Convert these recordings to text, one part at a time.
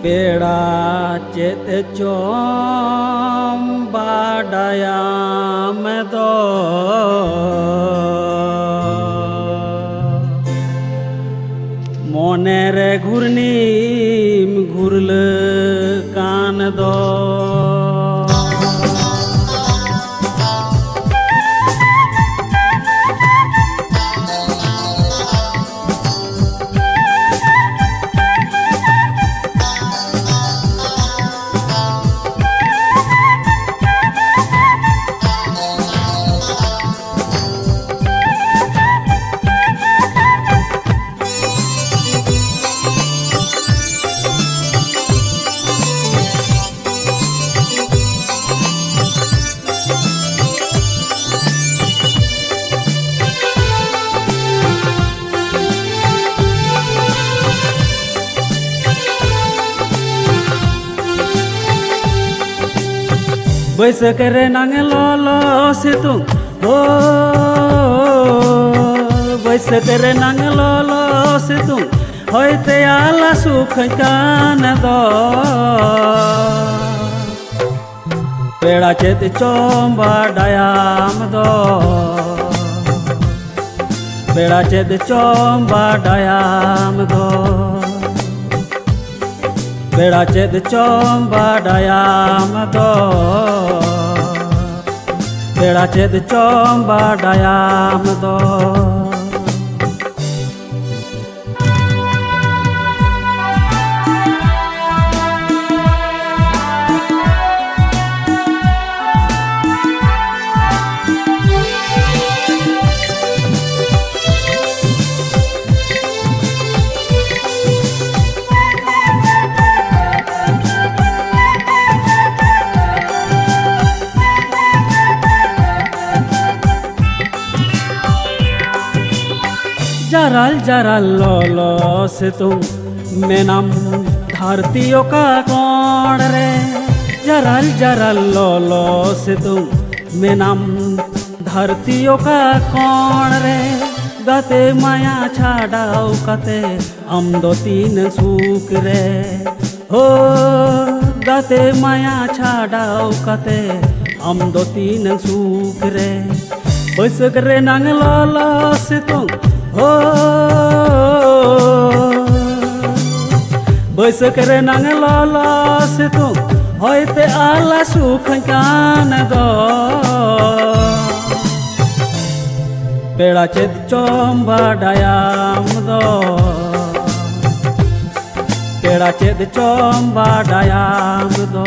पेड़ा चेत चोम बाडायाम दो मोने रे घुरनीम घुरल कान दो बैसक रे नांग ललो सितुंग हो बैसक रे नांग ललो सितुंग होइते आला सुख कान दो पेड़ा चेत चोम बाडायाम दो पेड़ा चेत चोम बाडायाम दो पेड़ा चेत चोम बाडायाम दो पेड़ा चेत चोम बाडायाम दो जरल जरल लोलो से तुम मेनम धरतियों का कौन रे जरल जरल लोलो से तुम मेनम धरतियों का कौन रे गते माया छाड़ाओ कते हम दो तीन सूख रे हो गते माया छाड़ाओ कते हम दो तीन सूख रे बैसक रे नांग लोलो से तुम हो बैसक रे नांग ललो से तुम होइते आला सुख कान दो पेड़ा चेत चोम बाडायाम दो पेड़ा चेत चोम बाडायाम दो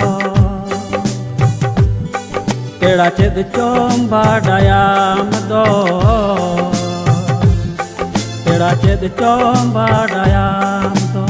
पेड़ा चेत चोम बाडायाम दो पेड़ा चेत चोम बाडायाम दो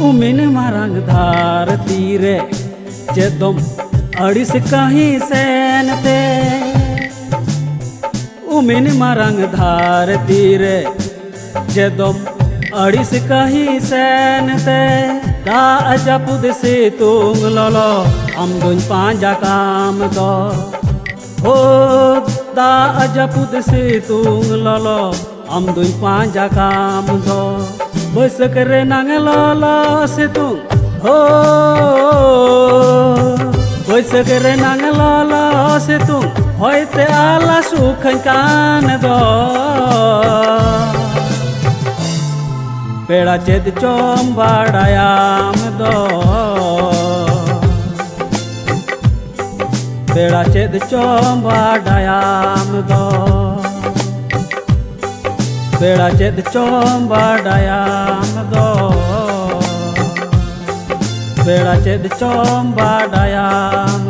उमिन मारंग धार तीरे जेदम अड़िस कहीं सेन ते उमिन मारंग धार तीरे जेदम अड़िस कहीं सेन ते दा अजपुद से तुंग ललो हम दुन पांजा काम दो हो दा अजपुद से तुंग ललो हम दुन पांजा काम दो बैसक रे नांग ललो से तुम हो बैसक रे नांग ललो से तुम होइते आला सुख कान दो पेड़ा चेत चोम बाडायाम दो पेड़ा चेत चोम बाडायाम दो पेड़ा चेत चोम बाडायाम दो पेड़ा चेत चोम बाडायाम